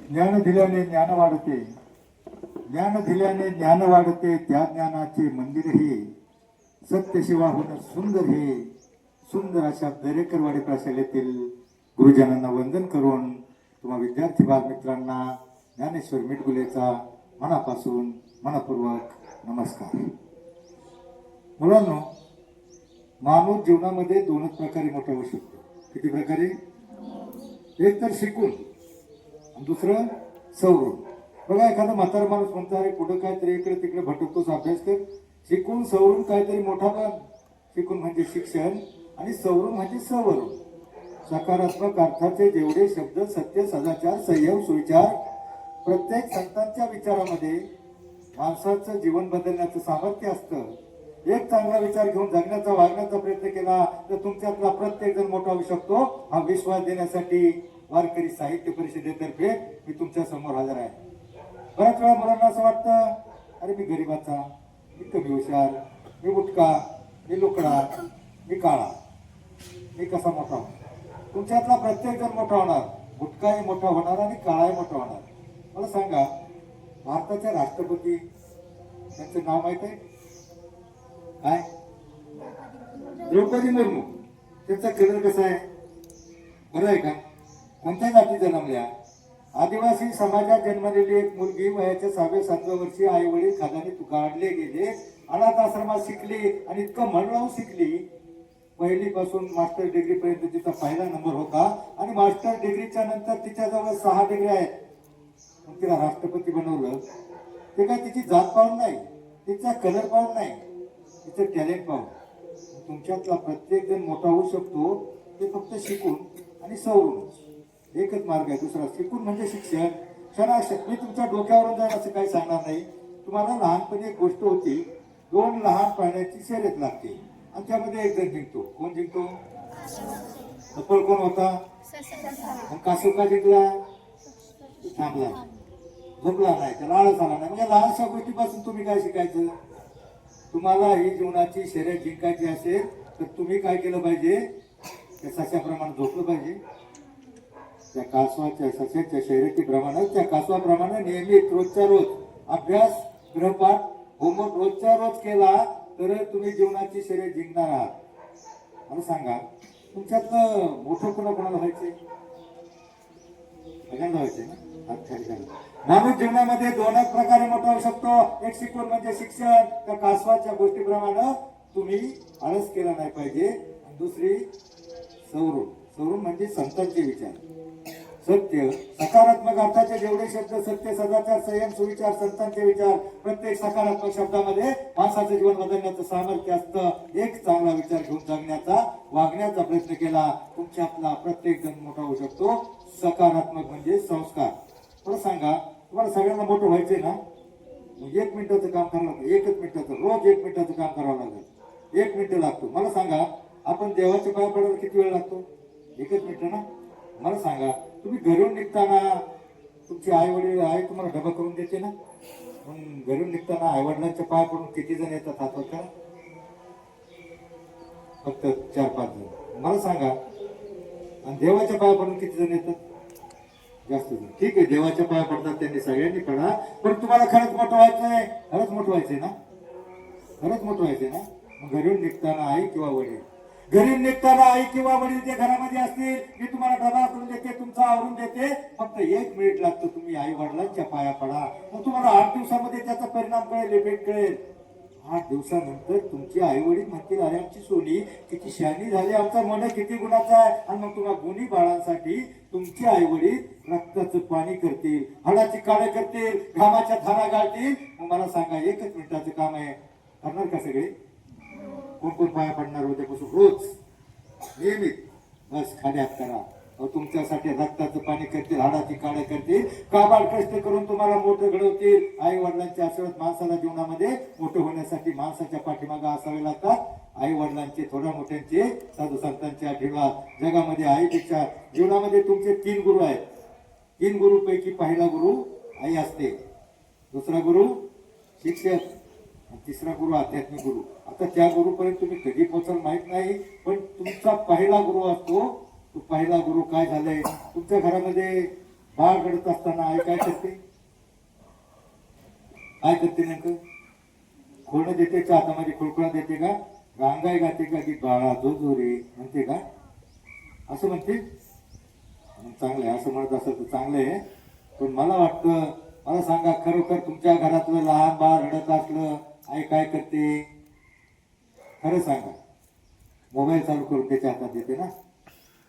ज्ञान दिल्याने ज्ञान वाढते, ज्ञान दिल्याने ज्ञान वाढते, त्या ज्ञानाचे मंदिर हे सत्य शिवा होणं सुंदर हे. सुंदर अशा दरेकरवाडी प्रशालेतील गुरुजनांना वंदन करून तुम्हा विद्यार्थी बालमित्रांना ज्ञानेश्वर मिटगुलेचा मनापासून मनपूर्वक नमस्कार. मुलांनो, मानव जीवनामध्ये दोनच प्रकारे मोठा होऊ शकतो. किती प्रकारे? एक तर शिकून आणि दुसरं सवरून. बघा, एखादा म्हातारा माणूस म्हणतो अरे पुढं काहीतरी इकडे तिकडे भटकतोच, अभ्यास कर. शिकून सवरून काहीतरी मोठा बन. शिकून म्हणजे शिक्षण आणि सवरून म्हणजे सवरून. सकारात्मक अर्थाचे जेवढे शब्द सत्य, सदाचार, संयम, सुविचार प्रत्येक संतांच्या विचारामध्ये माणसाचं जीवन बदलण्याचं सामर्थ्य असतं. एक चांगला विचार घेऊन जगण्याचा, वागण्याचा प्रयत्न केला तर तुमच्यातला प्रत्येक जण मोठा होऊ शकतो. हा विश्वास देण्यासाठी वारकरी साहित्य परिषदेतर्फे मी तुमच्या समोर हजर आहे. बऱ्याच वेळा मुलांना असं वाटतं अरे मी गरीबाचा, मी कमी हुशार, मी बुटका, मी लुकडा, मी काळा, मी कसा मोठा होणार? तुमच्यातला प्रत्येक जण मोठा होणार. बुटकाही मोठा होणार आणि काळाही मोठा होणार. मला सांगा, भारताच्या राष्ट्रपती त्यांचं नाव माहित आहे काय? द्रौपदी मुर्मू. त्यांचा कलर कसा आहे? बरं आहे का? कोणत्या जाती जन्मल्या? आदिवासी समाजात जन्मलेली एक मुलगी वयाच्या 6व्या-7व्या वर्षी आई वडील खादानी काढले गेले, अनाथ आश्रमात शिकली आणि इतकं मन लावून शिकली. पहिलीपासून मास्टर डिग्री पर्यंत तिचा पहिला नंबर होता आणि मास्टर डिग्रीच्या नंतर तिच्याजवळ 6 डिग्री आहेत. मग तिला राष्ट्रपती बनवलं. ते काय तिची जात पाहून नाही, तिचा कलर पाहून नाही, तिचं टॅलेंट पाहून. तुमच्यातला प्रत्येक जण मोठा होऊ शकतो ते फक्त शिकून आणि सवरून. एकच मार्ग आहे, दुसरा शिकून म्हणजे शिक्षण. क्षणाशक्ती तुमच्या डोक्यावरून जाईल असं काही सांगणार नाही. तुम्हाला लहानपणी एक गोष्ट होती, 2 लहान प्राण्याची शर्यत लागते आणि त्यामध्ये एक जण जिंकतो. कोण जिंकतो? सफळ कोण होता? कासव का जिंकला? थांबला, झोपला नाही, त्याला आळस आला नाही. म्हणजे लहानशा गोष्टीपासून तुम्ही काय शिकायचं? तुम्हाला ही जीवनाची शर्यत जिंकायची असेल तर तुम्ही काय केलं पाहिजे? त्या सशाप्रमाणे झोपलं पाहिजे. त्या कासवाच्या, सशाच्या शर्यतीप्रमाणे, त्या कासवाप्रमाणे नियमित रोजच्या रोज अभ्यास, गृहपाठ, होमवर्क रोजच्या रोज केला तर तुम्ही जीवनाची शर्यत जिंकणार आहात. मला सांगा, तुमच्यातलं मोठं कोणाला व्हायचंय? सगळ्यांना व्हायचंय ना? माणूस जीवनामध्ये दोनच प्रकारे मोठा होऊ शकतो. एक शिकून म्हणजे शिक्षण, त्या कासवाच्या गोष्टीप्रमाणे तुम्ही आळस केला नाही पाहिजे. आणि दुसरी सवरून. सवरून म्हणजे संतांचे विचार, सत्य, सकारात्मक अर्थाचे जेवढे शब्द सत्य, सदाचार, संयम, सुविचार संतांचे विचार. प्रत्येक सकारात्मक शब्दामध्ये माणसाचं जीवन बदलण्याचं सामर्थ्य असतं. एक चांगला विचार घेऊन जगण्याचा, वागण्याचा प्रयत्न केला तुमच्यातला प्रत्येक जण मोठा होऊ शकतो. सकारात्मक म्हणजे संस्कार. मला सांगा, तुम्हाला सगळ्यांना मोठं व्हायचंय ना? 1 मिनिटाचं काम करावं लागतं. 1 मिनिटाचं, रोज 1 मिनिटाचं काम करावं लागेल. 1 मिनिट लागतो. मला सांगा, आपण देवाच्या पाया पडायला किती वेळ लागतो? 1 मिनिट ना? मला सांगा, तुम्ही घरून निघताना तुमची आई वडील आई तुम्हाला डबा करून देते ना? मग घरून निघताना आई वडिलांच्या पाया पडून किती जण येतात हातात का? फक्त 4-5 जण. मला सांगा, आणि देवाच्या पाया पडून किती जण येतात? जास्त जण. ठीक आहे, देवाच्या पाया पडतात त्यांनी सगळ्यांनी पडा, पण तुम्हाला खरंच मोठं व्हायचंय? खरंच मोठं व्हायचंय ना? खरंच मोठं व्हायचंय ना? मग घरून निघताना आई किंवा वडील, घरी निघताना आई किंवा वडील जे घरामध्ये असतील, मी तुम्हाला डबा करून देते, तुमचा आवरून देते. फक्त 1 मिनिट लागतं. तुम्ही आई वडिलांच्या पाया पडा. मग तुम्हाला 8 दिवसामध्ये त्याचा परिणाम कळेल, इफेक्ट कळेल. 8 दिवसानंतर तुमचे आई वडील म्हणतील अरे आमची सोनी किती शहाणी झाली, आमचा मन किती गुणाचा आहे. आणि मग तुम्हाला गुणी बाळांसाठी तुमचे आई वडील रक्ताचं पाणी करतील, हाडाची काळे करतील, घामाच्या धारा गाळतील. मग मला सांगा, 1 मिनिटाचं काम आहे, करणार का सगळे? कोण कोण पाया पडणार उद्यापासून? रोज नियमित. बस खाली हात करा. तुमच्यासाठी रक्ताचं पाणी करतील, हाडाची काळे करतील, काबाड कष्ट करून तुम्हाला मोठं घडवतील. आई वडिलांचे आशीर्वाद माणसाला जीवनामध्ये मोठं होण्यासाठी माणसाच्या पाठीमागे असावे लागतात. आई वडिलांचे, थोड्या मोठ्यांचे, साधू संतांचे आशीर्वाद. जगामध्ये आईपेक्षा जीवनामध्ये तुमचे 3 गुरु आहेत. 3 गुरुपैकी पहिला गुरु आई असते, दुसरा गुरु शिक्षक, तिसरा गुरु आध्यात्मिक गुरु. आता त्या गुरुपर्यंत तुम्ही कधी पोहोचाल माहित नाही, पण तुमचा पहिला गुरु असतो. तो पहिला गुरु काय झालाय? तुमच्या घरामध्ये बाळ रडत असताना आई काय करते? काय करते नेमकं? खोडं देते का हातामध्ये खुळखुळा देते का? गांगाय गाते का की बाळा जो जो रे म्हणते का? असं म्हणते. चांगलं आहे, असं म्हणत असेल तर चांगलं आहे. पण मला वाटतं, मला सांगा खरोखर तुमच्या घरातलं लहान बाळ रडत असलं आई काय करते? खरं सांगा. मोबाईल चालू करून त्याच्या हातात देते ना.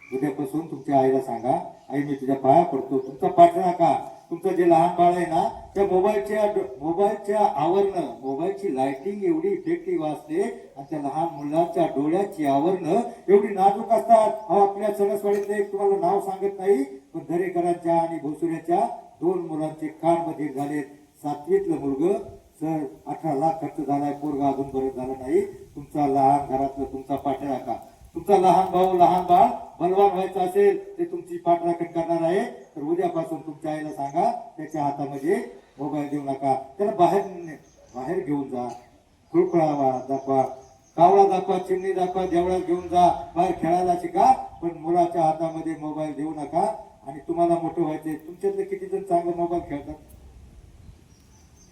उद्यापासून तुमच्या आईला सांगा, आई मी तुझ्या पाया पडतो, तुमचा पाठला का तुमचं जे लहान बाळ आहे ना त्या मोबाईलच्या आवरणं, मोबाईलची लाइटिंग एवढी इफेक्टिव्ह असते आणि त्या लहान मुलांच्या डोळ्याची आवरणं एवढी नाजूक असतात. आपल्या सणसवाडीतलं एक तुम्हाला नाव सांगत नाही, पण दरेकरांच्या आणि भोसुऱ्याच्या 2 मुलांचे कान मध्ये झालेत. 7वीतलं मुलग सर 18 लाख खर्च झालाय, पोरगा अजून बरं झालं नाही. तुमचा लहान घरातलं तुमचा पाठला का तुमचा लहान भाऊ लहान बाळ बलवान व्हायचं असेल ते तुमची पाठराखण करणार आहे, तर उद्यापासून तुमच्या आईला सांगा त्याच्या हातामध्ये मोबाईल देऊ नका. त्याला बाहेर घेऊन जा, खुळखुळा दाखवा, कावळा दाखवा, चिमणी दाखवा, देवळात घेऊन जा, बाहेर खेळायला शिका, पण मुलाच्या हातामध्ये मोबाईल देऊ नका. आणि तुम्हाला मोठं व्हायचंय, तुमच्यातले किती जण चांगलं मोबाईल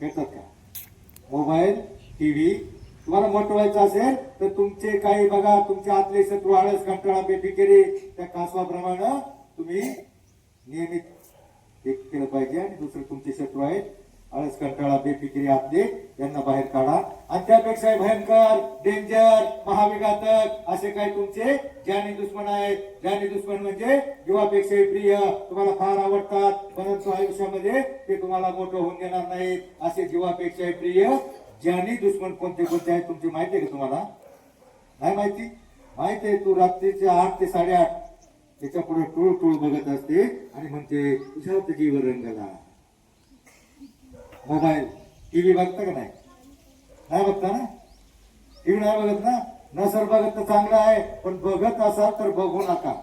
खेळतात का? मोबाईल टीव्ही तुम्हाला मोठं व्हायचं असेल तर तुमचे काही बघा, तुमच्या आतले शत्रू आळस कंटाळा बेफिकिरी त्या कासवाप्रमाणे तुम्ही नियमित केलं पाहिजे. आणि दुसरे तुमचे शत्रू आहेत आळस कंटाळा बेफिकिरी आतले, यांना बाहेर काढा. आणि त्यापेक्षा भयंकर डेंजर महाविघातक असे काही तुमचे जानी दुश्मन आहेत. जानी दुश्मन म्हणजे जीवापेक्षा प्रिय, तुम्हाला फार आवडतात परंतु आयुष्यामध्ये ते तुम्हाला मोठं होऊन देणार नाहीत. असे जीवापेक्षा प्रिय जानी दुश्मन कोणते कोणते आहेत तुमची माहिती आहे का तुम्हाला? नाही माहिती? माहिती आहे. तू रात्रीचे 8 ते 8:30 त्याच्या पुढे टूळ बघत असते आणि म्हणते तुझ्या जीवर रंगला. मोबाईल टीव्ही बघता का? नाही बघता ना? टीव्ही नाही बघत ना? नसर बघत तर चांगलं आहे, पण बघत असाल तर बघू नका.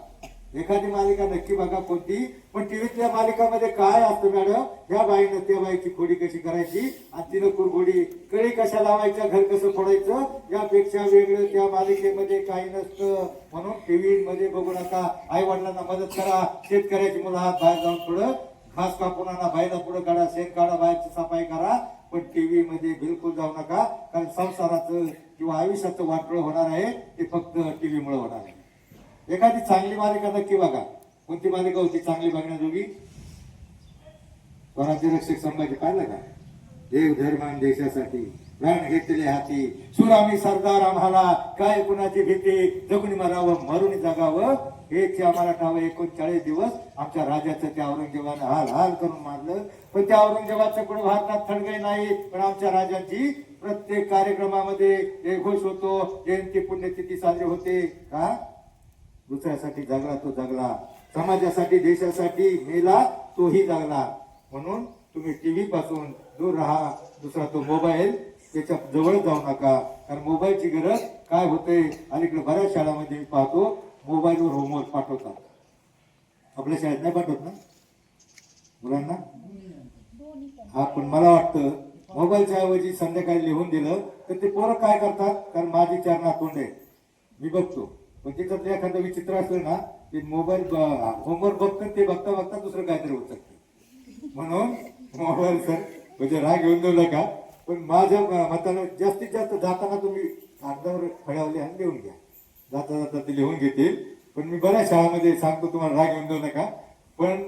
एखादी मालिका नक्की बघा कोणती, पण टीव्हीतल्या मालिकामध्ये काय असतं मॅडम? ह्या बाईनं त्या बाईची खोडी कशी करायची आणि तिनं कुरघोडी कळी कशा लावायच्या, घर कसं फोडायचं, यापेक्षा वेगळं त्या मालिकेमध्ये काही नसतं. म्हणून टीव्ही मध्ये बघू नका. आई वडिलांना मदत करा. शेतकऱ्याची मुलं हात बाहेर जाऊन थोडं घास कापून आणा, बाईला पुढे काढा, शेण काढा, बाहेरची सफाई करा, पण टीव्ही मध्ये बिलकुल जाऊ नका. कारण संसाराचं किंवा आयुष्याचं वाटोळं होणार आहे ते फक्त टीव्ही मुळे होणार आहे. एखादी चांगली मालिका नक्की बघा. कोणती मालिका होती चांगली बघण्याजोगी? स्वराज्य रक्षक संभाजी पाहिलं का? देव धर्मान देशासाठी प्राण घेतले हाती, सुरामी सरदार आम्हाला काय कुणाची भीती, जगून मरावं मरून जगावं हेच आम्हाला ठावं. 39 दिवस आमच्या राजाचं त्या औरंगजेबानं हाल हाल करून मारलं, पण त्या औरंगजेबाचं कुठे भारतात थडगई नाही. पण आमच्या राजांची प्रत्येक कार्यक्रमामध्ये जयघोष होतो, जयंती पुण्यतिथी साजरी होते. का? दुसऱ्यासाठी जगला तो जगला, समाजासाठी देशासाठी मेला तोही जगला. म्हणून तुम्ही टीव्ही पासून दूर राहा. दुसरा तो मोबाईल, त्याच्या जवळ जाऊ नका. कारण मोबाईलची गरज काय होते, अलीकडे बऱ्याच शाळांमध्ये मी पाहतो मोबाईलवर होमवर्क पाठवतात. आपल्या शाळेत नाही पाठवत ना मुलांना? हा, पण मला वाटतं मोबाईलच्या ऐवजी संध्याकाळी लिहून दिलं तर ते पोरं काय करतात? कारण माझी 4 नातवंड आहे, मी बघतो. पण त्याच्यात एखादं विचित्र असलं ना ते मोबाईल होमवर्क बघतात, ते बघता बघता दुसरं काहीतरी होत शकते. म्हणून मोबाईल सर म्हणजे राग घेऊन देऊ नका, पण माझ्या मतानं जास्तीत जास्त जाताना तुम्ही कागदावर फळ्यावले आणि लिहून घ्या. जाता जाता ते लिहून घेतील. पण मी बऱ्याच शाळांमध्ये सांगतो तुम्हाला राग घेऊन देऊ नका. पण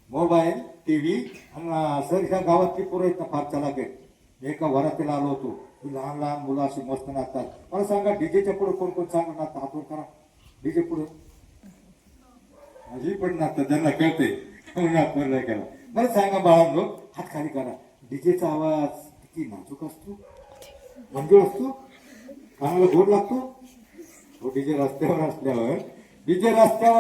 मोबाईल टीव्ही आणि सर ह्या गावातली पोरं आहेत ना फार चलाक आहेत. मी एका वरातीला आलो होतो, लहान लहान मुलं अशी मस्त नाचतात. मला सांगा डीजेच्या पुढे कोण कोण चांगलं नाचतं? हातवर करा. डीजे पुढे माझी पण नाचतात, ज्यांना कळते हातवर नाही करा. मला सांगा बाळांनो, हात खाली करा. डीजेचा आवाज किती नाजूक असतो, मंजूळ असतो, कानाला गोड लागतो. डीजे रस्त्यावर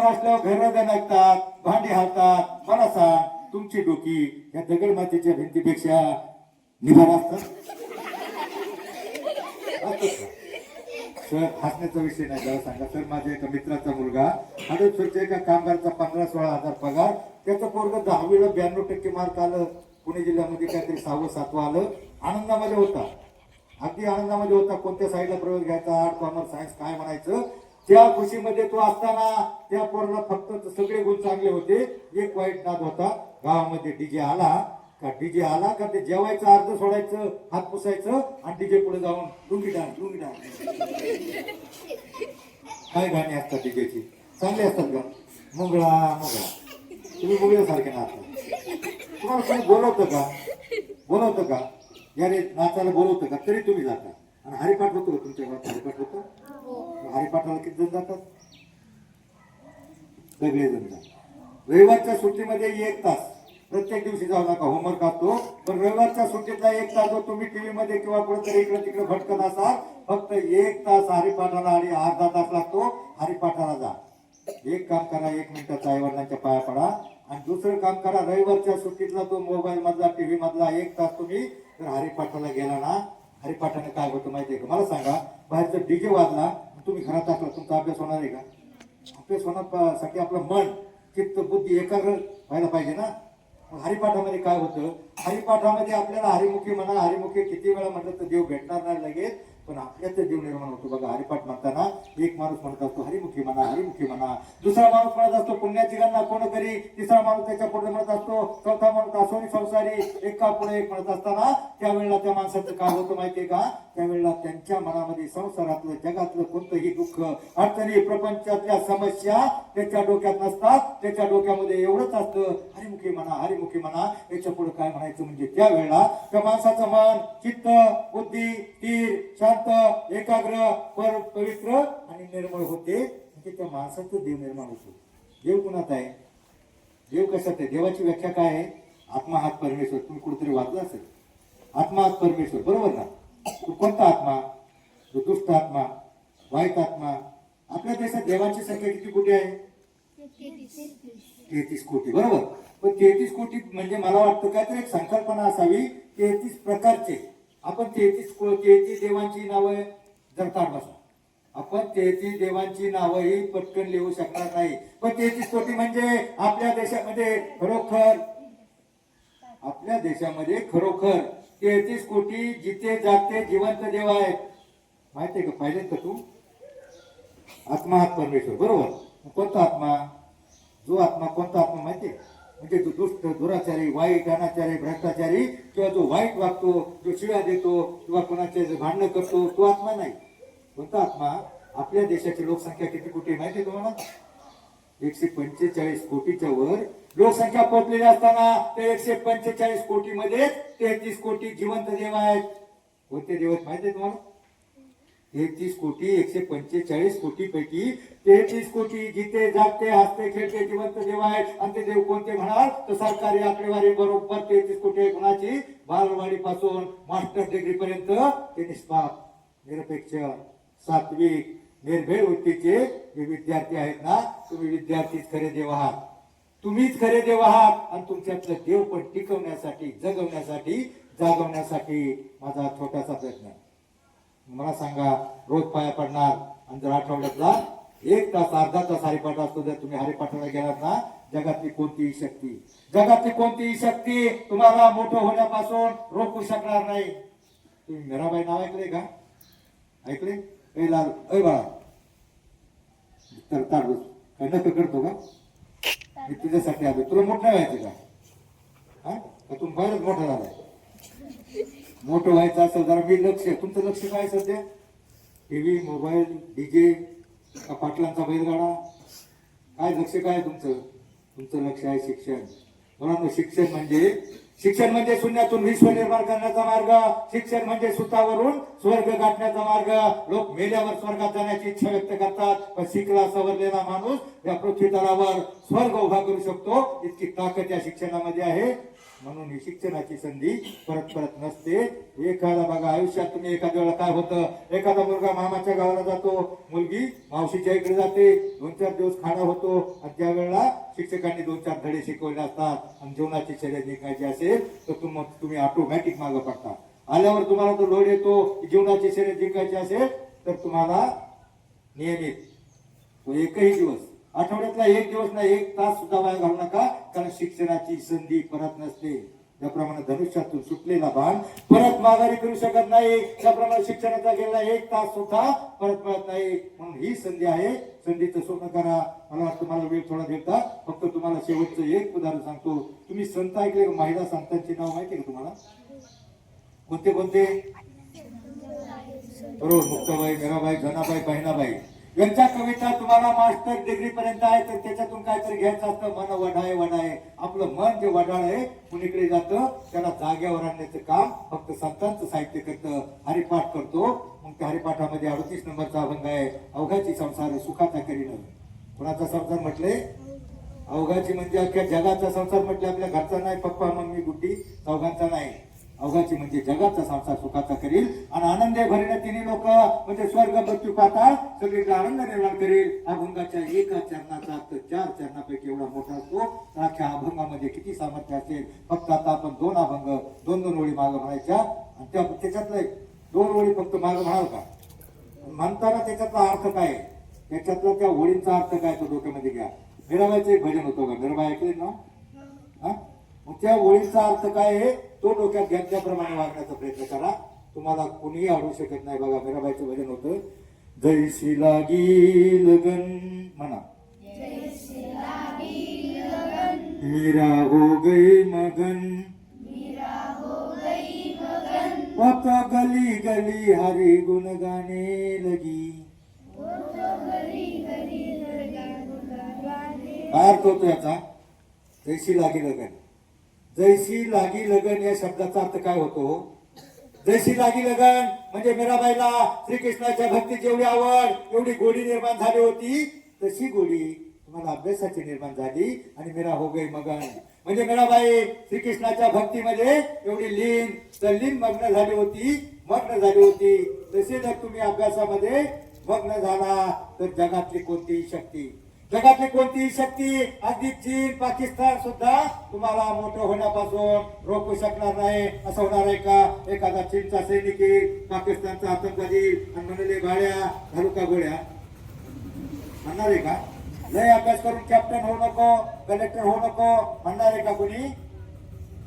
असल्यावर घरं दणकतात, भांडी हालतात. मला सांग, तुमची डोकी या दगडमातीच्या भिंतीपेक्षा निभार असतात? सर हसण्याचा विषय नाही, जरा सांगा. सर माझ्या एका मित्राचा मुलगा हडपसरच्या एका कामगारचा 15-16 हजार पगार, त्याचं पोरग 10वीला 92% मार्क आलं. पुणे जिल्ह्यामध्ये काहीतरी 6वं 7वं आलं. आनंदामध्ये होता, अगदी आनंदामध्ये होता. कोणत्या साईडला प्रवेश घ्यायचा, आर्ट कॉमर्स सायन्स काय म्हणायचं, त्या खुशीमध्ये तो असताना त्या पोराला फक्त सगळे गुण चांगले होते, एक वाईट नाद होता. गावामध्ये डीजे आला का ते जेवायचं अर्ध सोडायचं, हात पुसायचं आणि डीजे पुढे जाऊन लुंगी डान्स. काय गाणी असतात डीजेची, चांगली असतात का? मुंगळा तुम्ही मुंगळ्यासारखे नाचता. तुम्हाला कोणी बोलवतं का याने नाचायला बोलवतं का? तरी तुम्ही जाता. आणि हरिपाठ होतो का तुमच्या गावात? हरिपाठ होतो. हरिपाठाला किती जण जातात? सगळे जण जातात. रविवारच्या सुट्टीमध्ये 1 तास, प्रत्येक दिवशी जाऊ नका, होमवर्क असतो, पण रविवारच्या सुट्टीतला 1 तास जो तुम्ही टीव्ही मध्ये किंवा कुठेतरी इकडे तिकडे भटकत असाल, फक्त 1 तास हरिपाठाला आणि अर्धा तास लागतो. हरिपाठाला जा. एक काम करा, 1 मिनिटाचा आईवडिलांच्या पाया पडा. आणि दुसरं काम करा, रविवारच्या सुट्टीतला तो मोबाईल मधला टीव्ही मधला 1 तास तुम्ही जर हरिपाठाला गेला ना, हरिपाठाने काय होतं माहितीये का? मला सांगा, बाहेरचं डीजे वाजला, तुम्ही घरात असला, तुमचा अभ्यास होणार आहे का? अभ्यास होण्यासाठी आपलं मन, चित्त, बुद्धी एकाग्र व्हायला पाहिजे ना. हरिपाठामध्ये काय होतं? हरिपाठामध्ये आपल्याला हरिमुखी म्हणा, हरिमुखी किती वेळा म्हटलं तर देव भेटणार नाही लगेच, पण आपल्याच देव निर्माण होतो. बघा, हरिपाठ म्हणताना एक माणूस म्हणत असतो हरिमुखी म्हणा, दुसरा माणूस म्हणत असतो पुण्याची गणना कोण करी, तिसरा माणूस त्याच्या पुढे म्हणत असतो, चौथा माणूस असोनी संसारी, एका पुढे एक म्हणत असताना त्यावेळेला त्या माणसाचं काय होतं माहितीये का? त्यावेळेला त्यांच्या मनामध्ये संसारातलं, जगातलं कोणतंही दुःख, अडचणी, प्रपंचातल्या समस्या त्याच्या डोक्यात नसतात. त्याच्या डोक्यामध्ये एवढंच असतं, हरिमुखी म्हणा. याच्या पुढे काय म्हणायचं म्हणजे त्यावेळेला त्या माणसाचं मन, चित्त, बुद्धी स्थिर, शांत, एकाग्र, पवित्र आणि निर्मळ होते. म्हणजे त्या माणसाचं देव निर्माण होतो. देव कुणात आहे? देव कशात आहे? देवाची व्याख्या काय आहे? आत्मा हात परमेश्वर. तुम्ही कुठेतरी वाचलं असेल, आत्मा हात परमेश्वर, बरोबर ना? कोणता आत्मा? जो दुष्ट आत्मा, वाईट आत्मा. आपल्या देशात देवांची संख्या किती कोटी आहे? 33 कोटी, बरोबर. पण 33 कोटी म्हणजे मला वाटतं काहीतरी एक संकल्पना असावी, 33 प्रकारचे. आपण 33 देवांची नावं जर काढ बसा, आपण 33 देवांची नावं ही पटकन लिहू शकणार नाही. पण 33 कोटी म्हणजे आपल्या देशामध्ये खरोखर 33 कोटी जिथे जागते जिवंत देव आहेत. माहितीये का? पाहिजे का तू? आत्मा हात परमेश्वर, बरोबर. कोणता आत्मा? जो आत्मा, कोणता आत्मा माहितीये? म्हणजे जो दुष्ट, दुराचारी, वाईट, अनाचारी, भ्रष्टाचारी, किंवा जो वाईट वागतो, जो शिव्या देतो किंवा कोणाचे भांडणं करतो, तो आत्मा नाही. कोणता आत्मा? आपल्या देशाची लोकसंख्या किती कोटी माहिती आहे तुम्हाला? 145 कोटीच्या वर लोकसंख्या पोहोचलेली असताना ते 145 कोटी मध्ये 33 कोटी जिवंत देव आहेत. कोणते देव आहेत माहिती आहे तुम्हाला? 33 कोटी 145 कोटी पैकी 33 कोटी जिथे जागते, हसते, खेळते जिवंत देव आहेत. आणि ते देव कोणते म्हणाल तर सरकारी आकडेवारी बरोबर 33 कोटी कुणाची? बालवाडी पासून मास्टर डिग्री पर्यंत ते निष्पाप, निरपेक्ष, सात्विक, निर्भय वृत्तीचे जे विद्यार्थी आहेत ना, तुम्ही विद्यार्थीच खरे देव आहात. तुम्हीच खरे देव आहात. आणि तुमच्यातलं देव पण टिकवण्यासाठी, जगवण्यासाठी, जागवण्यासाठी माझा छोटासा प्रयत्न आहे. मला सांगा, रोज पाया पडणार आणि जर आठवड्यातला 1 तास, अर्धा तास हरिपाठ असतो, जर तुम्ही हरिपाठाला गेलात ना, जगातली कोणतीही शक्ती तुम्हाला मोठं होण्यापासून रोखू शकणार नाही. तुम्ही मीराबाई नाव ऐकले का? ऐकले? ऐ बाळा, तर ताडूस काय नक करतो का? मी तुझ्यासाठी आलो. तुला मोठं व्हायचं का? हा, तुम्ही बरंच मोठं झालाय. मोठं व्हायचं असेल जरा मी तुमचं लक्ष काय सध्या? टीव्ही, मोबाईल, डीजे का पाटलांचा बैलगाडा? काय लक्ष काय तुमचं लक्ष आहे शिक्षण. मुलांना शिक्षण म्हणजे शून्यातून विश्व निर्माण करण्याचा मार्ग. शिक्षण म्हणजे सुतावरून स्वर्ग गाठण्याचा मार्ग. लोक मेल्यावर स्वर्गात जाण्याची इच्छा व्यक्त करतात, पण शिकला सवरलेला माणूस या पृथ्वी तलावर स्वर्ग उभा करू शकतो, इतकी ताकद या शिक्षणामध्ये आहे. म्हणून ही शिक्षणाची संधी परत नसते. एखादा बघा आयुष्यात तुम्ही एखाद्या वेळेला काय होतं, एखादा मुलगा मामाच्या गावाला जातो, मुलगी मावशीच्या इकडे जाते, 2-4 दिवस खाडा होतो. आणि त्या वेळेला शिक्षकांनी 2-4 धडे शिकवले असतात आणि जीवनाची शर्यत जिंकायची असेल तर तुम्ही ऑटोमॅटिक मागं पडता. आल्यावर तुम्हाला तो लोड येतो, जीवनाची शर्यत जिंकायची असेल तर तुम्हाला नियमित तो एकही दिवस, आठवड्यातला 1 दिवस नाही, 1 तास सुद्धा वाया घालू नका. कारण शिक्षणाची संधी परत नसते. त्याप्रमाणे धनुष्यातून सुटलेला बाण परत माघारी करू शकत नाही. त्याप्रमाणे शिक्षणाचा गेलेला 1 तास सुद्धा परत मिळत नाही. म्हणून ही संधी आहे, संधीचं सोनं करा. मला वाटतं मला वेळ थोडा देता, फक्त तुम्हाला शेवटचं एक उदाहरण सांगतो. तुम्ही संत ऐकले, महिला संतांची नाव माहिती आहे का तुम्हाला? कोणते कोणते? बरोबर, मुक्ताबाई, मीराबाई, जनाबाई, बहिणाबाई. यांच्या कविता तुम्हाला मास्टर डिग्री पर्यंत आहे, तर त्याच्यातून काहीतरी घ्यायचं असतं. मन वढाय वढाय, आपलं मन जे वढाळ आहे कुणीकडे जातं, त्याला जाग्यावर आणण्याचं काम फक्त संतांचं साहित्य करतं. हरिपाठ करतो. मग त्या हरिपाठामध्ये 38 नंबरचा अभंग आहे, अवघाची संसार सुखाचा करीन. कोणाचा संसार म्हटले? अवघाची म्हणजे अख्ख्या जगाचा संसार म्हटले. आपल्या घरचा नाही, पप्पा मम्मी गुड्डी चौघांचा नाही. अवघाची म्हणजे जगाचा संसार सुखाचा करील. आणि आनंदे भरीने तिन्ही लोक म्हणजे स्वर्ग मृत्यू पाताळ सगळीकडे आनंद निर्माण करेल. अभंगाच्या एका चरणाचा अर्थ 4 चरणापैकी एवढा मोठा असतो. तर अख्ख्या अभंगामध्ये किती सामर्थ्य असेल. फक्त आता आपण 2 अभंग 2-2 ओळी मागं म्हणायच्या, आणि त्याच्यातलं 2 ओळी फक्त मागं म्हणाल का? म्हणताना त्याच्यातला अर्थ काय, त्याच्यातला त्या ओळींचा अर्थ काय तो डोक्यामध्ये घ्या. मीराबाईचं एक भजन होतं का? मीराबाई ऐकले ना? हा, मग त्या ओळीचा अर्थ काय आहे तो डोक्यात घेतल्याप्रमाणे वागण्याचा प्रयत्न करा. तुम्हाला कोणीही अडवू शकत नाही. बघा, मीराबाईचं भजन होतं, जैसी लागी लगन म्हणा, मीरा हो गई मगन, वत गली गली हरी गुण गाणे लगी. काय अर्थ होतो याचा? जैसी लागी लगन. जैसी लागी लगन या शब्दाचा अर्थ काय होतो? जैसी लागी लगन म्हणजे मीराबाईला श्रीकृष्णाच्या भक्तीची एवढी आवड, एवढी गोडी निर्माण झाली होती, तशी गोडी तुम्हाला अभ्यासाची निर्माण झाली. आणि मीरा हो गई मगन म्हणजे मीराबाई श्रीकृष्णाच्या भक्तीमध्ये एवढी लीन तल्लीन मग्न झाली होती. तसे जर तुम्ही अभ्यासामध्ये मग्न झाला तर जगातली कोणतीही शक्ती अगदी चीन पाकिस्तान सुद्धा तुम्हाला मोठं होण्यापासून रोखू शकणार नाही. असं होणार आहे का? एखादा चीनचा सैनिक पाकिस्तानचा आतंकवादी आणि म्हणले भाड्या घालू का गोळ्या म्हणणार आहे का? लय अभ्यास करून कॅप्टन होऊ नको, कलेक्टर होऊ नको म्हणणार आहे का कोणी?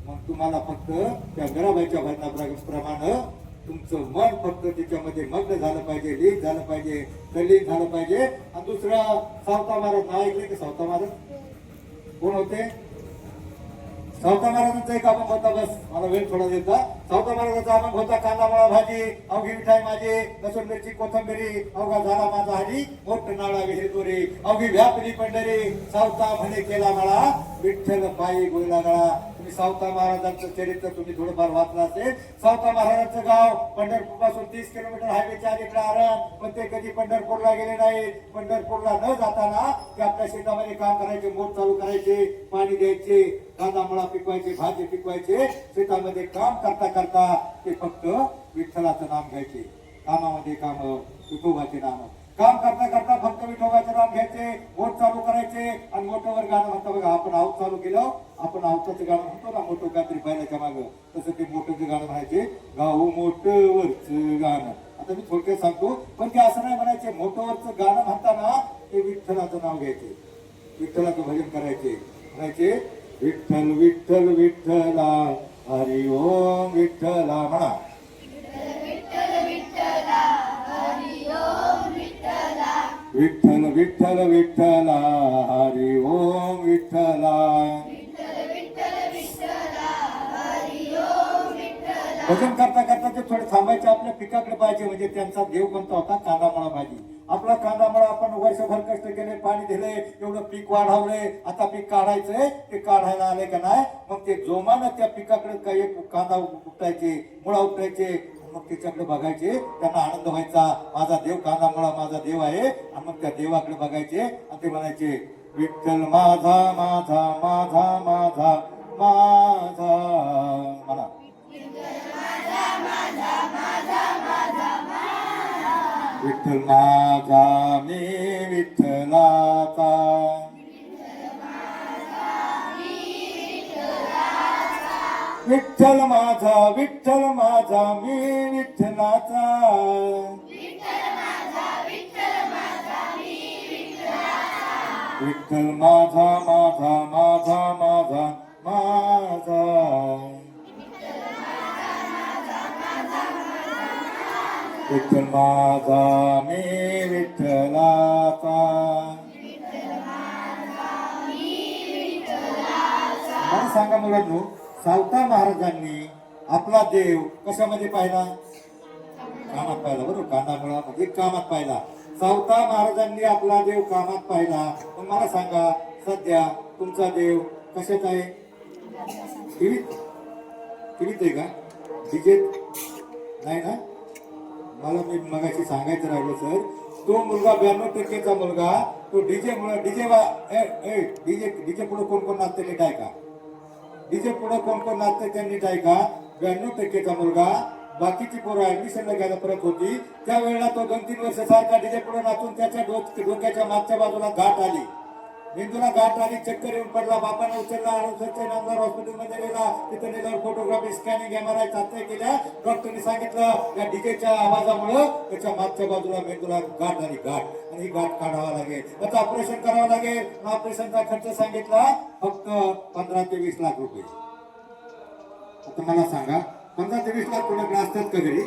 मग तुम्हाला फक्त त्या मीराबाईच्या भजनाप्रमाणे तुमचं मन फक्त त्याच्यामध्ये मग्न झालं पाहिजे, लीन झालं पाहिजे, तल्लीन झालं पाहिजे. आणि दुसरं सावता महाराज नाव ऐकले की? सावता महाराज कोण होते? सावता महाराजांचा एक अभंग होता, बस मला वेळ थोडा देता. सावता महाराजांचा अभंग होता, कांदा मळा भाजी, अवघी मिठाई माझी, लसूण मिरची कोथंबिरी, अवघा झाला माझा हरी, मोठ नाळा विहिरी दोरी, अवघी व्यापली पंढरी, सावता म्हणे केला मला, विठ्ठल पायी गोळला गळा. तुम्ही सावता महाराजांचं चरित्र तुम्ही थोडंफार वाचलं असेल. सावता महाराजांचं गाव पंढरपूर पासून 30 किलोमीटर हायवेच्या अलीकडे आरण, पण ते कधी पंढरपूरला गेले नाही. पंढरपूरला न जाताना ते आपल्या शेतामध्ये काम करायचे, मोठ चालू करायचे, पाणी द्यायचे, कांदा मळा पिकवायचे, भाजी पिकवायचे. शेतामध्ये काम करता करता ते फक्त विठ्ठलाचं नाम घ्यायचे. कामामध्ये काम, विठोबाचे नाम. काम करता करता फक्त विठोबाचे नाम घ्यायचे, मोठ चालू करायचे. आणि मोठंवर गाणं म्हणता बघा, आपण आऊत चालू केलं, आपण आवताचं गाणं म्हणतो ना, मोठं काहीतरी बैलाच्या मागं, तसं ते मोठंचं गाणं म्हणायचे, गाऊ मोठवरचं गाणं. आता मी थोडक्यात सांगतो, पण ते असं नाही म्हणायचे. मोठवरचं गाणं म्हणताना ते विठ्ठलाचं नाव घ्यायचे, विठ्ठलाचं भजन करायचे. म्हणायचे, विठ्ठल विठ्ठल विठ्ठला हरि ओम विठ्ठला म्हणा. विठ्ठल विठ्ठल विठ्ठला हरि ओम विठ्ठला. भजन करता करता ते थोडे थांबायचे, आपल्या पिकाकडे पाहिजे. म्हणजे त्यांचा देव कोणता होता? कांदामळा भाजी. आपला कांदामळा आपण वर्षभर कष्ट केले, पाणी दिले, एवढं पीक वाढवले, आता पीक काढायचंय. ते काढायला आले का नाही, मग ते जोमानं त्या पिकाकडे काही कांदा उपटायचे, मुळा उपटायचे, मग त्याच्याकडे बघायचे. त्यांना आनंद व्हायचा, माझा देव कांदामळा माझा देव आहे. आणि मग त्या देवाकडे बघायचे आणि ते म्हणायचे, विठ्ठल माझा माझा माझा माझा माझा म्हणा. विठ्ठल माझा मी विठ्ठलाचा, विठ्ठल माझा मी विठ्ठलाचा. विठ्ठल माझा माझा माझा माझा माझा. विठ्ठल माझा मी विठ्ठलाचा. मला सांगा मुलांनो, सावता महाराजांनी आपला देव कशामध्ये पाहिला? कामात पाहिला. बरोबर, कानामुळा म्हणजे कामात पाहिला. सावता महाराजांनी आपला देव कामात पाहिला. पण मला सांगा, सध्या तुमचा देव कशात आहे? टीव्हीत? टीव्हीत आहे का? डीजेत नाही ना? मला मी मगाशी सांगायचं राहिलो सर, तो मुलगा 92% मुलगा, तो डीजे मुळे डीजे पुढे कोण कोण नाचते नीट आहे का? डीजे पुढे कोण कोण नाचते त्या नीट आहे का? 92% मुलगा. बाकीची पोरं ऍडमिशनला घ्यायला परत होती, त्यावेळेला तो 2-3 वर्ष सारखा डीजे पुढे नाचून त्याच्या डोक्याच्या मागच्या बाजूला गाठ आली, मेंदूला गाठ आली, चक्कर येऊन पडला. बापाने उचलला आणि नामदार हॉस्पिटलमध्ये गेला. तिथे नेल्यावर फोटोग्राफी, स्कॅनिंग, MRI चाचण्या केल्या. डॉक्टरने सांगितलं या डीजेच्या आवाजामुळे त्याच्या मागच्या बाजूला मेंदूला गाठ आली, गाठ, आणि ही गाठ काढावा लागेल, त्याचं ऑपरेशन करावं लागेल. ऑपरेशनचा खर्च सांगितला फक्त 15 ते 20 लाख रुपये. आता मला सांगा, 15 ते 20 लाख कोणाकडे असतात का घरी?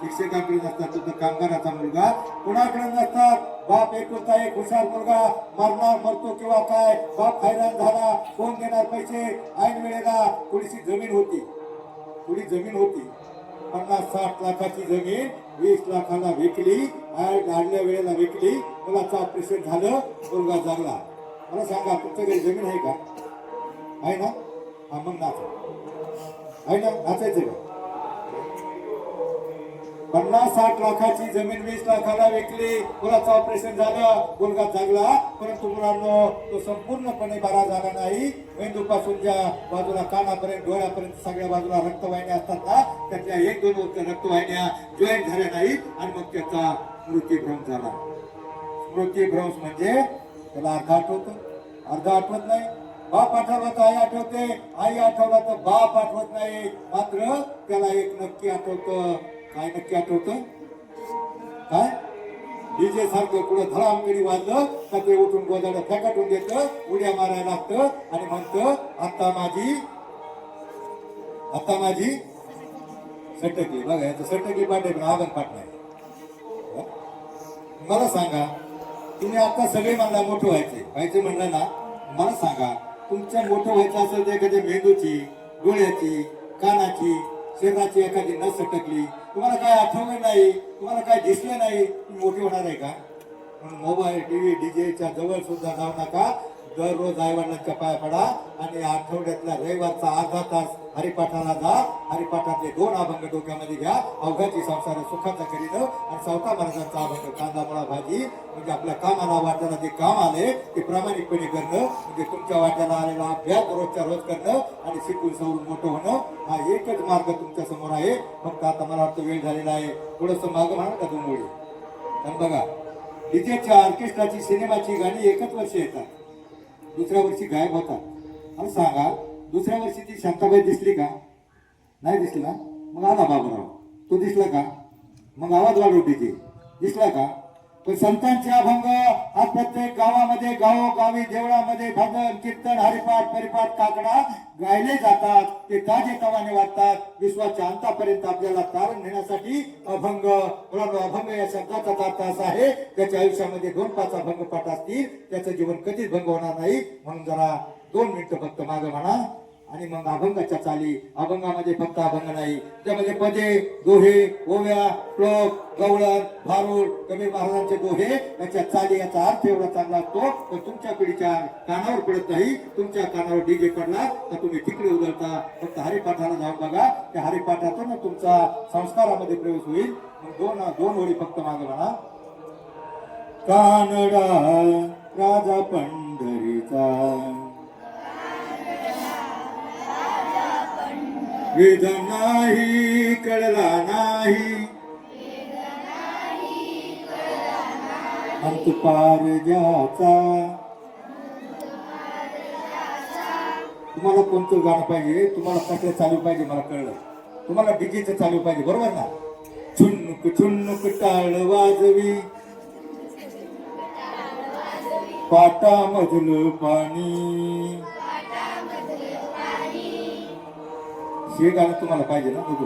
शिक्षकांकडे नसतात, तर कामगाराचा मुलगा कोणाकडे नसतात. बाप एकुलता एक हुशार मुलगा, मरणार मरतो किंवा काय, बाप हैराण झाला, कोण देणार पैसे? ऐन वेळेला थोडीशी जमीन होती, थोडी जमीन होती, 50-60 लाखाची जमीन 20 लाखाला विकली. आडल्या वेळेला विकली, मुलाचं ऑपरेशन झालं, मुलगा जगला. मला सांगा, तुमच्या घरी जमीन आहे का? आहे ना? हा, मग नाच आहे ना, नाचायचं का? 50-60 लाखाची जमीन 20 लाखाला विकली, मुलाचं ऑपरेशन झालं, मुलगा जगला. परंतु मुलांनो, तो संपूर्णपणे बरा झाला नाही. मेंदूपासून ज्या बाजूला कानापर्यंत, डोळ्यापर्यंत सगळ्या बाजूला रक्तवाहिन्या असतात ना, त्यातल्या 1-2 रक्तवाहिन्या जॉईन झाल्या नाही, आणि मग त्याचा मृत्यूभ्रंश झाला. मृत्यूभ्रंश म्हणजे त्याला अर्ध आठवतं, अर्ध आठवत नाही. बाप आठवला तर आई आठवते, आई आठवला तर बाप आठवत नाही. मात्र त्याला एक नक्की आठवतं. काय नक्की आठवतं? काय? डीजे सारखं पुढे धडामकडी वाजलं का ते उठून गोदाडं फेकाटून देतं, उड्या मारायला लागतं आणि म्हणतं आता माझी सटकली. बघा, याचं सटकली पाठ आहे, पण आगन पाठ नाही. मला सांगा, तुम्ही आता सगळे मला मोठं व्हायचे म्हणलं ना, मला सांगा, तुमचं मोठं व्हायचं असेल तर एखाद्या मेंदूची, डोळ्याची, कानाची, शरीराची एखादी नस सटकली, तुम्हाला काय आठवलं नाही, तुम्हाला काय दिसलं नाही, तुम्ही मोठी होणार आहे का? म्हणून मोबाईल, टीव्ही, डीजेच्या जवळ सुद्धा जाऊ नका. दररोज आईवडिलांच्या पाया पडा आणि आठवड्यातला रविवारचा अर्धा तास हरिपाठाला जा. हरिपाठातले 2 अभंग डोक्यामध्ये घ्या. अवघाची संसार सुखाचा करीन, आणि सावता महाराजांचा अभंग कांदा मुळा भाजी. म्हणजे आपल्या कामाला वाट्याला जे काम आले ते प्रामाणिकपणे करणं, म्हणजे तुमच्या वाट्याला आलेला अभ्यास रोजच्या रोज करणं आणि शिकून सवरून मोठं होणं, हा एकच मार्ग तुमच्या समोर आहे. फक्त आता मला वाटतं वेळ झालेला आहे, थोडंसं मागं म्हणा का 2 ओळी. पण बघा, डीजेच्या ऑर्केस्ट्राची, सिनेमाची गाणी एकच वर्षी येतात, दुसऱ्या वर्षी गायब होतात. आणि सांगा, दुसऱ्या वर्षी ती शांताबाई दिसली का? नाही दिसला. मग आला बाबूराव, तो दिसला का? मग आवाज वाढव डीजे, दिसला का? पण संतांचे अभंग आज प्रत्येक गावामध्ये, गावोगावी, देवळामध्ये भजन, कीर्तन, हरिपाठ, परिपाठ, काकडा गायले जातात. ते ताजे तवाने वाटतात. विश्वाच्या अंतापर्यंत आपल्याला तारण नेण्यासाठी अभंग. मुलांनो, अभंग या शब्दाचा अर्थ असा आहे, त्याच्या आयुष्यामध्ये 2-5 अभंग पाठ असतील, त्याचं जीवन कधीच भंग होणार नाही. म्हणून जरा 2 मिनिटं फक्त मागं म्हणा, आणि मग अभंगाच्या चाली. अभंगामध्ये फक्त अभंग नाही, त्यामध्ये पदे, दोहे, ओव्या, श्लोक, गवळण, भारूड, कबीर महाराजांचे दोहे, याच्या चाली, याचा अर्थ एवढा चांगला असतो. पण तुमच्या पिढीच्या कानावर पडत नाही. तुमच्या कानावर डीजे पडला तर तुम्ही तिकडे उधळता. फक्त हरिपाठाला जाऊन बघा, त्या हरिपाठातून तुमचा संस्कारामध्ये प्रवेश होईल. मग 2 ओळी फक्त मागे म्हणा. कानडा राजा पंढरीचा, वेद नाही कळला नाही, अंत पार ज्याचा. तुम्हाला कोणतं गाणं पाहिजे? तुम्हाला कसलं चालू पाहिजे? मला कळलं. तुम्हाला डीजेचं चालू पाहिजे, बरोबर ना? छुन्नुक छुन्नुक टाळ वाजवी, पाटामधलं पाणी. हे गाणं तुम्हाला पाहिजे ना? बघू.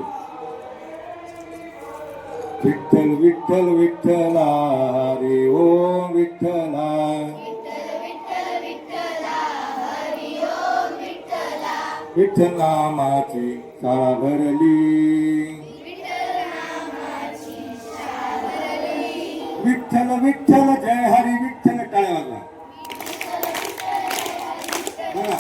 विठ्ठल विठ्ठल विठ्ठला हरी ओम विठ्ठला विठ्ठल नामाची शाळा भरली विठ्ठल विठ्ठल जय हरी विठ्ठल टाळ्या वाजवा बघा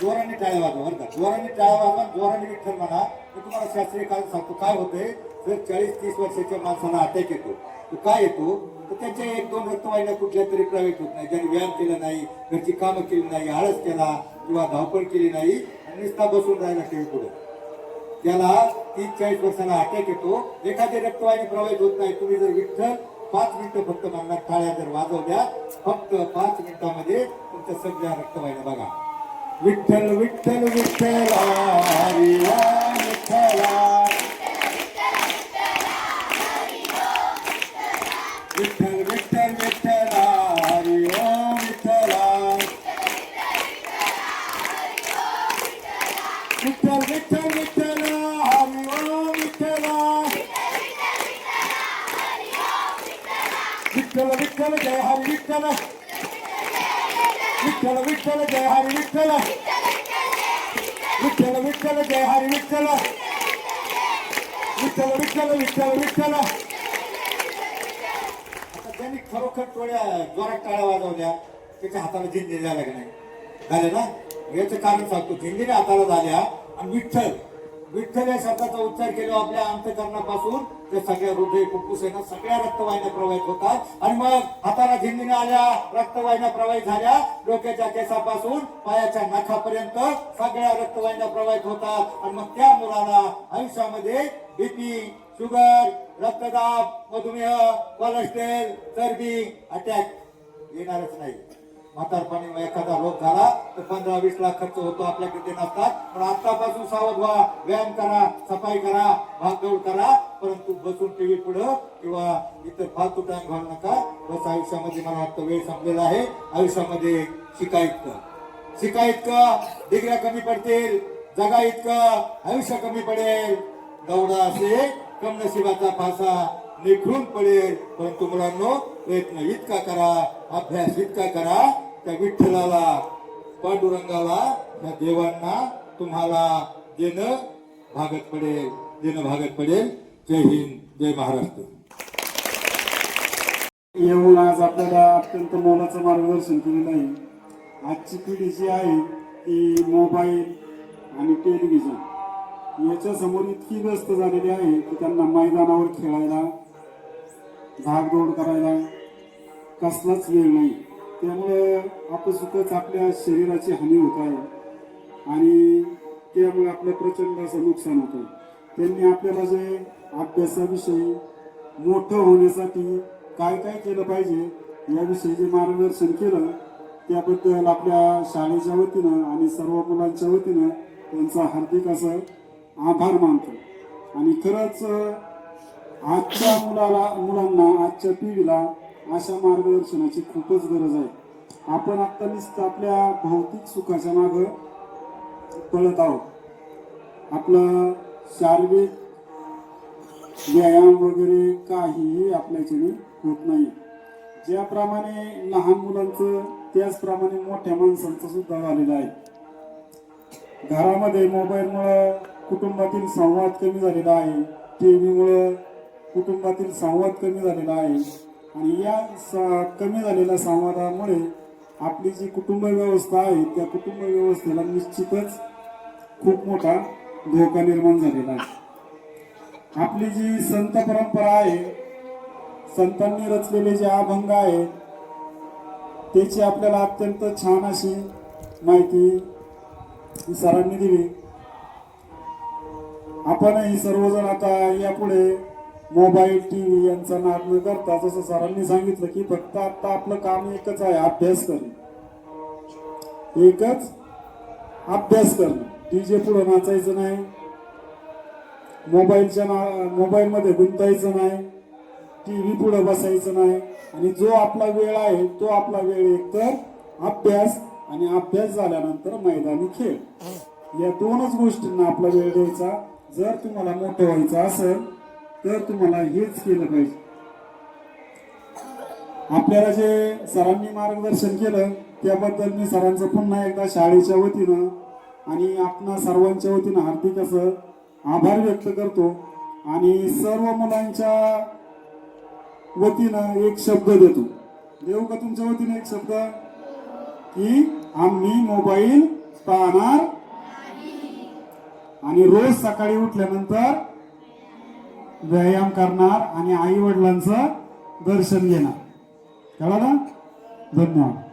जोराने टाळ्या वाजवा बरं का जोराने टाळ्या वाजवा जोराने विठ्ठल म्हणा मी तुम्हाला शास्त्रीय काळ सांगतो काय होतंय जर 40-30 वर्षाच्या माणसाला अटॅक येतो तो काय येतो तर त्यांच्या 1-2 रक्तवाहिन्या कुठल्या तरी प्रायव्हेट होत नाही ज्यांनी व्यायाम केला नाही घरची कामं केली नाही आळस केला किंवा धावपळ केली नाही आणि नुसता बसून राहिला टीव्ही पुढे त्याला 30-40 वर्षाला अटॅक येतो एखादी रक्तवाहिनी प्रवाहित होत नाही तुम्ही जर विठ्ठल 5 मिनिटं फक्त म्हणणार टाळ्या जर वाजवल्या फक्त 5 मिनिटांमध्ये तुमच्या सगळ्या रक्तवाहिन्या बघा विठ्ठल विठ्ठल विठ्ठल हरी ओम विठ्ठला विठ्ठल विठ्ठल विठ्ठला हरी ओम विठ्ठला विठ्ठल विठ्ठल विठ्ठला हरी ओम विठ्ठला विठ्ठल विठ्ठल जय हरी विठ्ठल विठ्ठल विठ्ठल जय हरी विठ्ठल विठ्ठल विठ्ठल जय हरी विठ्ठल विठ्ठल विठ्ठल विठ्ठल विठ्ठल आता त्यांनी खरोखर थोड्या जोरात टाळ्या वाजवल्या त्याच्या हाताला झिंजे झाल्या का नाही झाले ना याचं कारण सांगतो झिंजीने हाताला झाल्या आणि विठ्ठल विठ्ठल या शब्दाचा उच्चार केला आपल्या अंतकरणापासून ते सगळ्या हृदय फुफ्फुसांना सगळ्या रक्तवाहिन्या प्रवाहित होतात आणि मग हाताला झिंजीने आल्या रक्तवाहिन्या प्रवाहित झाल्या डोक्याच्या केसापासून पायाच्या नखापर्यंत सगळ्या रक्तवाहिन्या प्रवाहित होतात आणि मग त्या मुलाला आयुष्यामध्ये बीपी शुगर रक्तदाब मधुमेह कोलेस्ट्रॉल चरबी अटॅक येणारच नाही म्हातारपणी एखादा रोग झाला तर 15-20 लाख खर्च होतो आपल्याकडे नसतात पण आतापासून सावध व्हा व्यायाम करा सफाई करा भागदौड करा परंतु बसून टीव्ही पुढं किंवा इतर फालतू टाइम घालू नका बस आयुष्यामध्ये मला वाटतं वेळ संपलेला आहे आयुष्यामध्ये शिका इतकं डिग्र्या कमी पडतील जगा इतकं आयुष्य कमी पडेल दौडा असे कम नशिबाचा फासा निखरून पडेल परंतु मुलांनो प्रयत्न इतका करा अभ्यास इतका करा त्या विठ्ठलाला पांडुरंगाला त्या देवांना तुम्हाला देणं भागत पडेल जय हिंद जय महाराष्ट्र येऊन आज आपल्याला अत्यंत मोलाचं मार्गदर्शन केलेलं आहे आजची पिढी जी आहे ती मोबाईल आणि टेलिव्हिजन याच्या समोर इतकी व्यस्त झालेली आहे की त्यांना मैदानावर खेळायला भागदौड करायला कसलाच वेळ नाही त्यामुळे आपसुकच आपल्या शरीराची हानी होत आहे आणि त्यामुळे आपलं प्रचंड असं नुकसान होतं त्यांनी आपल्याला जे अभ्यासाविषयी मोठं होण्यासाठी काय काय केलं पाहिजे याविषयी जे मार्गदर्शन केलं त्याबद्दल आपल्या शाळेच्या वतीनं आणि सर्व मुलांच्या वतीनं त्यांचा हार्दिक असं आभार मानतो आणि खरंच आजच्या मुलांना आजच्या पिढीला अशा मार्गदर्शनाची खूपच गरज आहे आपण आता नुसतं आपल्या भौतिक सुखाच्या मागं पळत आहोत आपलं शारीरिक व्यायाम वगैरे काहीही आपल्याच्याने होत नाही ज्याप्रमाणे लहान मुलांचं त्याचप्रमाणे मोठ्या माणसांचं सुद्धा झालेलं आहे घरामध्ये मोबाईलमुळं कुटुंबातील संवाद कमी झालेला आहे टीव्हीमुळं कुटुंबातील संवाद कमी झालेला आहे आणि या कमी झालेल्या संवादामुळे आपली जी कुटुंब व्यवस्था आहे त्या कुटुंब व्यवस्थेला निश्चितच खूप मोठा धोका निर्माण झालेला आहे आपली जी संत परंपरा आहे संतांनी रचलेले जे अभंग आहेत त्याची आपल्याला अत्यंत छान अशी माहिती सरांनी दिली आपणही सर्वजण आता यापुढे मोबाईल टीव्ही यांचा नाद न करता जसं सरांनी सांगितलं की फक्त आता आपलं काम एकच आहे अभ्यास करणे एकच अभ्यास करणे डीजे पुढे नाचायचं नाही मोबाईलमध्ये गुंतायचं नाही टीव्ही पुढे बसायचं नाही आणि जो आपला वेळ आहे तो आपला वेळ एकतर अभ्यास आणि अभ्यास झाल्यानंतर मैदानी खेळ या दोनच गोष्टींना आपला वेळ द्यायचा जर तुम्हाला मोठं व्हायचं असेल तर तुम्हाला हेच केलं पाहिजे. आपल्याला जे सरांनी मार्गदर्शन केलं त्याबद्दल मी सरांचं पुन्हा एकदा शाळेच्या वतीनं आणि आपणा सर्वांच्या वतीनं हार्दिक असं आभार व्यक्त करतो. आणि सर्व मुलांच्या वतीनं एक शब्द देऊ का तुमच्या वतीनं एक शब्द, की आम्ही मोबाईल पाहणार आणि रोज सकाळी उठल्यानंतर व्यायाम करणार आणि आई वडिलांचं दर्शन घेणार. कळलं? धन्यवाद.